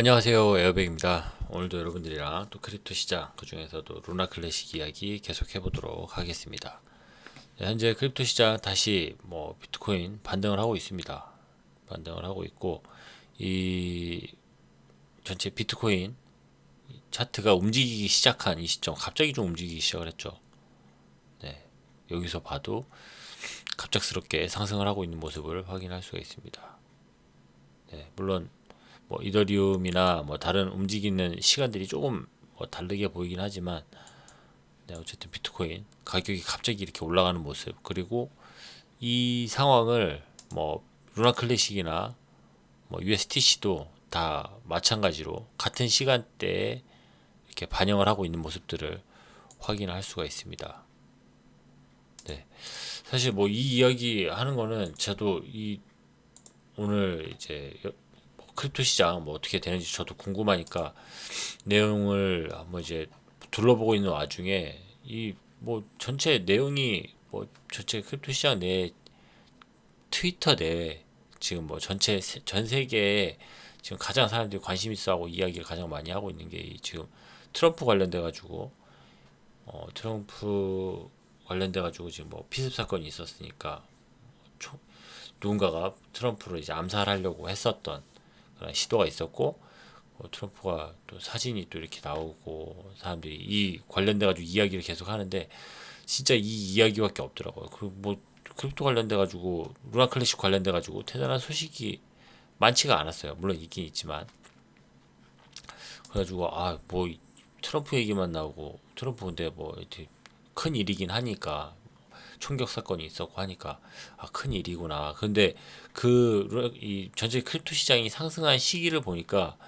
안녕하세요, 에어백입니다. 오늘도 여러분들이랑 또 크립토 시장, 그 중에서도 루나 클래식 이야기 계속 해보도록 하겠습니다. 네, 현재 크립토 시장 다시 비트코인 반등을 하고 있습니다. 반등을 하고 있고, 이 전체 비트코인 차트가 움직이기 시작한 이 시점, 갑자기 좀 움직이기 시작을 했죠. 네, 여기서 봐도 갑작스럽게 상승을 하고 있는 모습을 확인할 수가 있습니다. 네, 물론 이더리움이나 다른 움직이는 시간들이 조금 다르게 보이긴 하지만, 네, 어쨌든 비트코인 가격이 갑자기 이렇게 올라가는 모습, 그리고 이 상황을 루나 클래식이나 USTC도 다 마찬가지로 같은 시간대에 이렇게 반영을 하고 있는 모습들을 확인할 수가 있습니다. 네, 사실 이 이야기 하는 거는 저도 이 오늘 이제 크립토 시장 어떻게 되는지 저도 궁금하니까 내용을 한번 이제 둘러보고 있는 와중에 이 전체 내용이 전체 크립토 시장 내 트위터 내 지금 전체 전 세계에 지금 가장 사람들이 관심 있어 하고 이야기를 가장 많이 하고 있는 게 지금 트럼프 관련돼 가지고 트럼프 관련돼 가지고 지금 피습 사건이 있었으니까 누군가가 트럼프를 이제 암살하려고 했었던 그런 시도가 있었고, 트럼프가 또 사진이 또 이렇게 나오고 사람들이 이 관련돼 가지고 이야기를 계속 하는데 진짜 이 이야기밖에 없더라고요. 크립토 관련돼 가지고 루나 클래식 관련돼 가지고 대단한 소식이 많지가 않았어요. 물론 있긴 있지만, 그래가지고 트럼프 얘기만 나오고, 트럼프 근데 이렇게 큰 일이긴 하니까, 총격 사건이 있었고 하니까 큰 일이구나. 근데 이 전체 크립토 시장이 상승한 시기를 보니까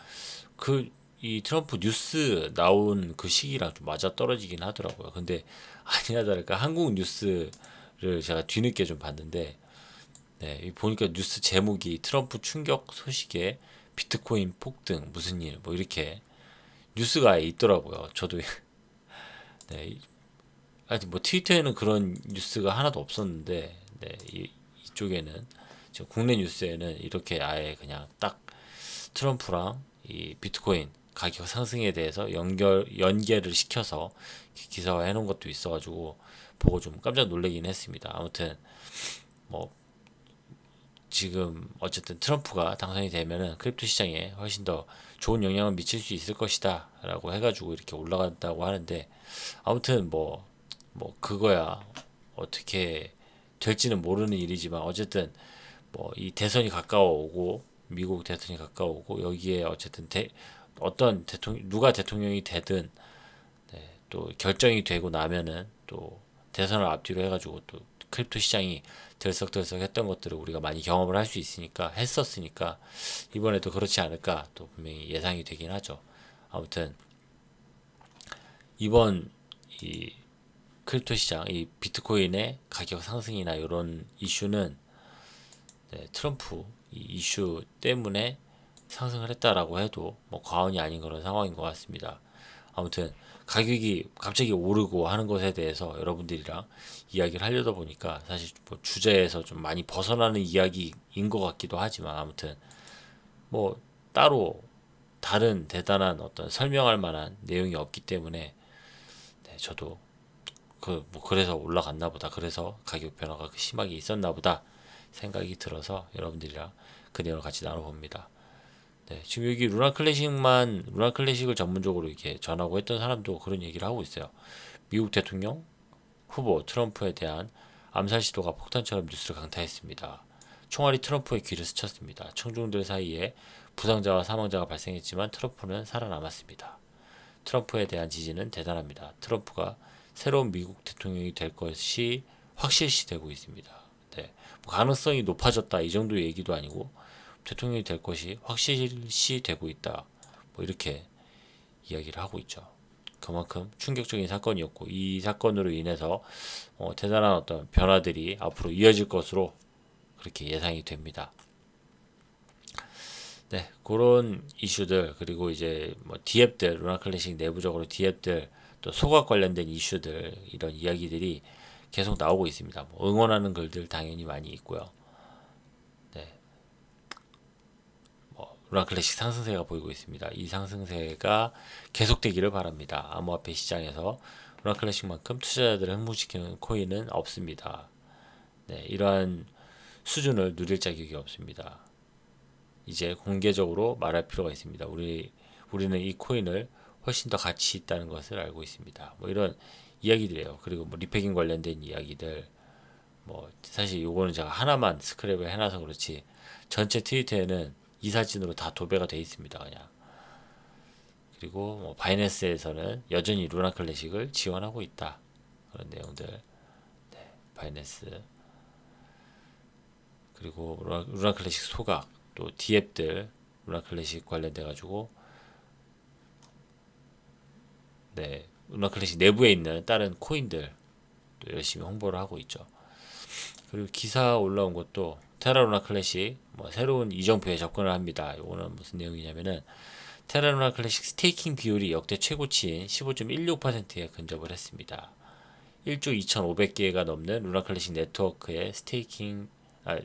이 트럼프 뉴스 나온 그 시기랑 좀 맞아 떨어지긴 하더라고요. 근데 아니나 다를까 한국 뉴스를 제가 뒤늦게 좀 봤는데, 네, 보니까 뉴스 제목이 트럼프 충격 소식에 비트코인 폭등 무슨 일 이렇게 뉴스가 있더라고요. 저도 네, 아직 트위터에는 그런 뉴스가 하나도 없었는데, 네, 이쪽에는 지금 국내 뉴스에는 이렇게 아예 그냥 딱 트럼프랑 이 비트코인 가격 상승에 대해서 연계를 시켜서 기사화 해놓은 것도 있어가지고 보고 좀 깜짝 놀라긴 했습니다. 아무튼 뭐 지금 어쨌든 트럼프가 당선이 되면은 크립토 시장에 훨씬 더 좋은 영향을 미칠 수 있을 것이다라고 해가지고 이렇게 올라간다고 하는데, 아무튼 그거야 어떻게 될지는 모르는 일이지만, 어쨌든 이 대선이 가까워오고 미국 대선이 가까워오고 여기에 어쨌든 어떤 대통령 누가 대통령이 되든, 네, 또 결정이 되고 나면은 또 대선을 앞뒤로 해가지고 또 크립토 시장이 들썩들썩 했던 것들을 우리가 많이 경험을 할 수 있으니까 했었으니까 이번에도 그렇지 않을까 또 분명히 예상이 되긴 하죠. 아무튼 이번 이 크립토 시장 이 비트코인의 가격 상승이나 이런 이슈는, 네, 트럼프 이 이슈 때문에 상승을 했다라고 해도 과언이 아닌 그런 상황인 것 같습니다. 아무튼 가격이 갑자기 오르고 하는 것에 대해서 여러분들이랑 이야기를 하려다 보니까 사실 주제에서 좀 많이 벗어나는 이야기인 것 같기도 하지만, 아무튼 뭐 따로 다른 대단한 어떤 설명할 만한 내용이 없기 때문에, 네, 저도 그래서 올라갔나 보다, 그래서 가격 변화가 심하게 있었나 보다 생각이 들어서 여러분들이랑 그 내용을 같이 나눠봅니다. 네, 지금 여기 루나 클래식을 전문적으로 이렇게 전하고 했던 사람도 그런 얘기를 하고 있어요. 미국 대통령 후보 트럼프에 대한 암살 시도가 폭탄처럼 뉴스를 강타했습니다. 총알이 트럼프의 귀를 스쳤습니다. 청중들 사이에 부상자와 사망자가 발생했지만 트럼프는 살아남았습니다. 트럼프에 대한 지지는 대단합니다. 트럼프가 새로운 미국 대통령이 될 것이 확실시되고 있습니다. 네, 가능성이 높아졌다 이 정도 얘기도 아니고 대통령이 될 것이 확실시되고 있다, 이렇게 이야기를 하고 있죠. 그만큼 충격적인 사건이었고 이 사건으로 인해서 대단한 어떤 변화들이 앞으로 이어질 것으로 그렇게 예상이 됩니다. 네, 그런 이슈들, 그리고 이제 디앱들, 루나 클래식 내부적으로 디앱들, 또 소각 관련된 이슈들, 이런 이야기들이 계속 나오고 있습니다. 응원하는 글들 당연히 많이 있고요. 네, 루나 클래식 상승세가 보이고 있습니다. 이 상승세가 계속되기를 바랍니다. 암호화폐 시장에서 루나 클래식만큼 투자자들을 흥분시키는 코인은 없습니다. 네, 이러한 수준을 누릴 자격이 없습니다. 이제 공개적으로 말할 필요가 있습니다. 우리는 이 코인을 훨씬 더 가치 있다는 것을 알고 있습니다. 뭐 이런 이야기들이에요. 그리고 뭐 리패깅 관련된 이야기들, 뭐 사실 요거는 제가 하나만 스크랩을 해놔서 그렇지 전체 트위터에는 이 사진으로 다 도배가 돼 있습니다. 그냥. 그리고 뭐 바이낸스에서는 여전히 루나 클래식을 지원하고 있다. 그런 내용들. 바이낸스. 그리고 루나 클래식 소각, 또 디앱들 루나 클래식 관련돼 가지고 네, 루나 클래식 내부에 있는 다른 코인들 또 열심히 홍보를 하고 있죠. 그리고 기사 올라온 것도 테라 루나 클래식 뭐 새로운 이정표에 접근을 합니다. 이거는 무슨 내용이냐면은 테라 루나 클래식 스테이킹 비율이 역대 최고치인 15.16%에 근접을 했습니다. 1조 2,500개가 넘는 루나 클래식 네트워크의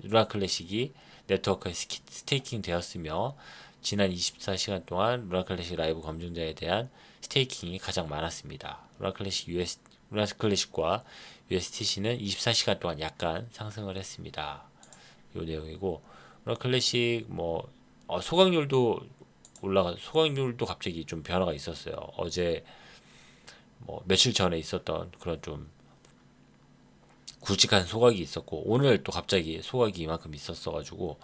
루나 클래식이 네트워크에 스테이킹 되었으며 지난 24시간 동안 루나 클래식 라이브 검증자에 대한 스테이킹이 가장 많았습니다. 루나 클래식과 USTC는 24시간 동안 약간 상승을 했습니다. 이 내용이고 루나 클래식 뭐 소각률도 갑자기 좀 변화가 있었어요. 어제 뭐 며칠 전에 있었던 그런 좀 굵직한 소각이 있었고 오늘 또 갑자기 소각이 이만큼 있었어가지고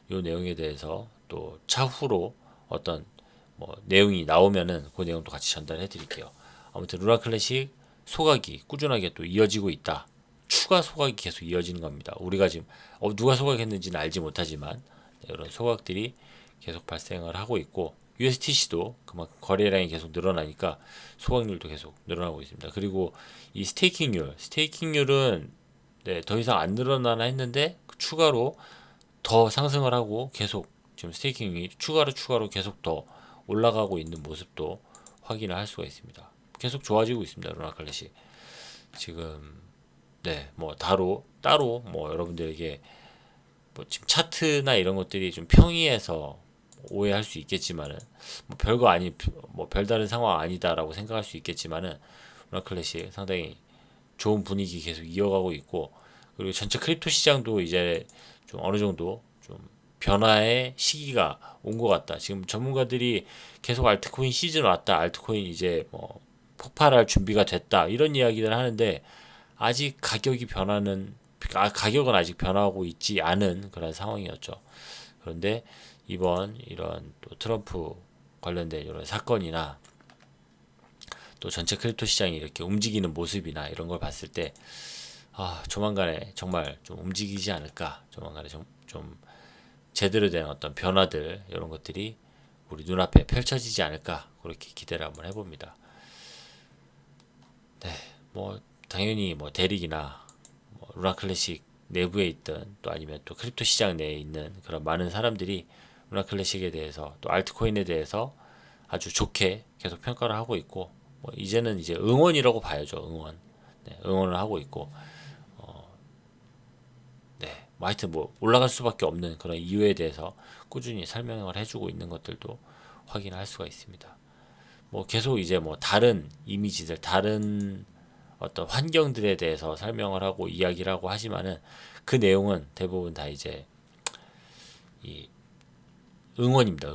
이 내용에 대해서 또 차후로 어떤 뭐 내용이 나오면은 그 내용도 같이 전달해 드릴게요. 아무튼 루나 클래식 소각이 꾸준하게 또 이어지고 있다. 추가 소각이 계속 이어지는 겁니다. 우리가 지금 누가 소각했는지는 알지 못하지만 이런 소각들이 계속 발생을 하고 있고 USTC도 그만큼 거래량이 계속 늘어나니까 소각률도 계속 늘어나고 있습니다. 그리고 이 스테이킹률은 네, 더 이상 안 늘어나나 했는데 추가로 더 상승을 하고 계속 지금 스테이킹이 추가로 계속 더 올라가고 있는 모습도 확인을 할 수가 있습니다. 계속 좋아지고 있습니다. 루나 클래식 지금 네, 뭐 따로 뭐 여러분들에게 뭐 지금 차트나 이런 것들이 좀 평이해서 오해할 수 있겠지만은 뭐 별거 아니 뭐 별다른 상황 아니다라고 생각할 수 있겠지만은 루나 클래식 상당히 좋은 분위기 계속 이어가고 있고 그리고 전체 크립토 시장도 이제 좀 어느 정도 좀 변화의 시기가 온 것 같다. 지금 전문가들이 계속 알트코인 시즌 왔다. 알트코인 이제 뭐 폭발할 준비가 됐다. 이런 이야기를 하는데 아직 가격은 아직 변화하고 있지 않은 그런 상황이었죠. 그런데 이번 이런 또 트럼프 관련된 이런 사건이나 또 전체 크립토 시장이 이렇게 움직이는 모습이나 이런 걸 봤을 때 조만간에 정말 좀 움직이지 않을까. 조만간에 좀 제대로 된 어떤 변화들 이런 것들이 우리 눈앞에 펼쳐지지 않을까. 그렇게 기대를 한번 해봅니다. 네, 뭐 당연히 뭐 대릭이나 뭐 루나 클래식 내부에 있던 또 아니면 또 크립토 시장 내에 있는 그런 많은 사람들이 루나 클래식에 대해서 또 알트코인에 대해서 아주 좋게 계속 평가를 하고 있고 뭐 이제는 이제 응원이라고 봐야죠. 응원. 네, 응원을 하고 있고 네, 뭐 하여튼 뭐 올라갈 수밖에 없는 그런 이유에 대해서 꾸준히 설명을 해주고 있는 것들도 확인할 수가 있습니다. 뭐 계속 이제 뭐 다른 이미지들, 다른 어떤 환경들에 대해서 설명을 하고 이야기를 하고 하지만은 그 내용은 대부분 다 이제 이 응원입니다.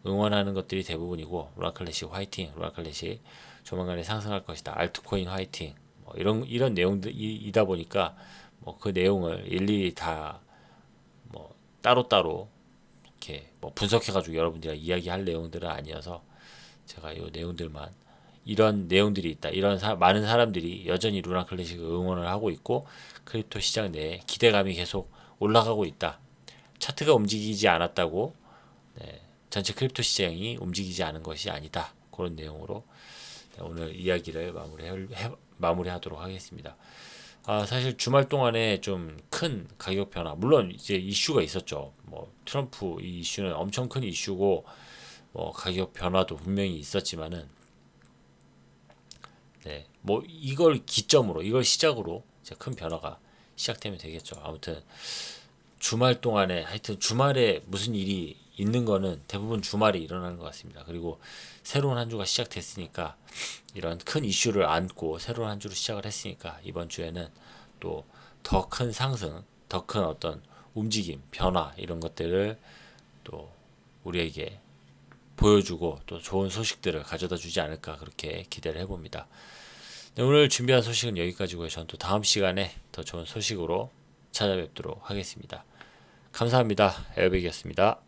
응원하는 것들이 대부분이고 루나 클래식 화이팅, 루나 클래식 조만간에 상승할 것이다. 알트코인 화이팅. 뭐 이런 내용들이다 보니까 뭐 그 내용을 일일이 다 뭐 따로따로 이렇게 뭐 분석해가지고 여러분들이랑 이야기할 내용들은 아니어서 제가 이 내용들만 이런 내용들이 있다. 많은 사람들이 여전히 루나 클래식을 응원을 하고 있고 크립토 시장 내에 기대감이 계속 올라가고 있다. 차트가 움직이지 않았다고 네, 전체 크립토 시장이 움직이지 않은 것이 아니다. 그런 내용으로 오늘 이야기를 마무리하도록 하겠습니다. 사실 주말 동안에 좀 큰 가격 변화, 물론 이제 이슈가 있었죠. 뭐 트럼프 이 이슈는 엄청 큰 이슈고 뭐 가격 변화도 분명히 있었지만은 네, 뭐 이걸 시작으로 이제 큰 변화가 시작되면 되겠죠. 아무튼 주말 동안에 하여튼 주말에 무슨 일이 있는 거는 대부분 주말이 일어나는 것 같습니다. 그리고 새로운 한 주가 시작됐으니까 이런 큰 이슈를 안고 새로운 한 주를 시작을 했으니까 이번 주에는 또 더 큰 상승, 더 큰 어떤 움직임, 변화 이런 것들을 또 우리에게 보여주고 또 좋은 소식들을 가져다 주지 않을까 그렇게 기대를 해봅니다. 네, 오늘 준비한 소식은 여기까지고요. 저는 또 다음 시간에 더 좋은 소식으로 찾아뵙도록 하겠습니다. 감사합니다. 에어백이었습니다.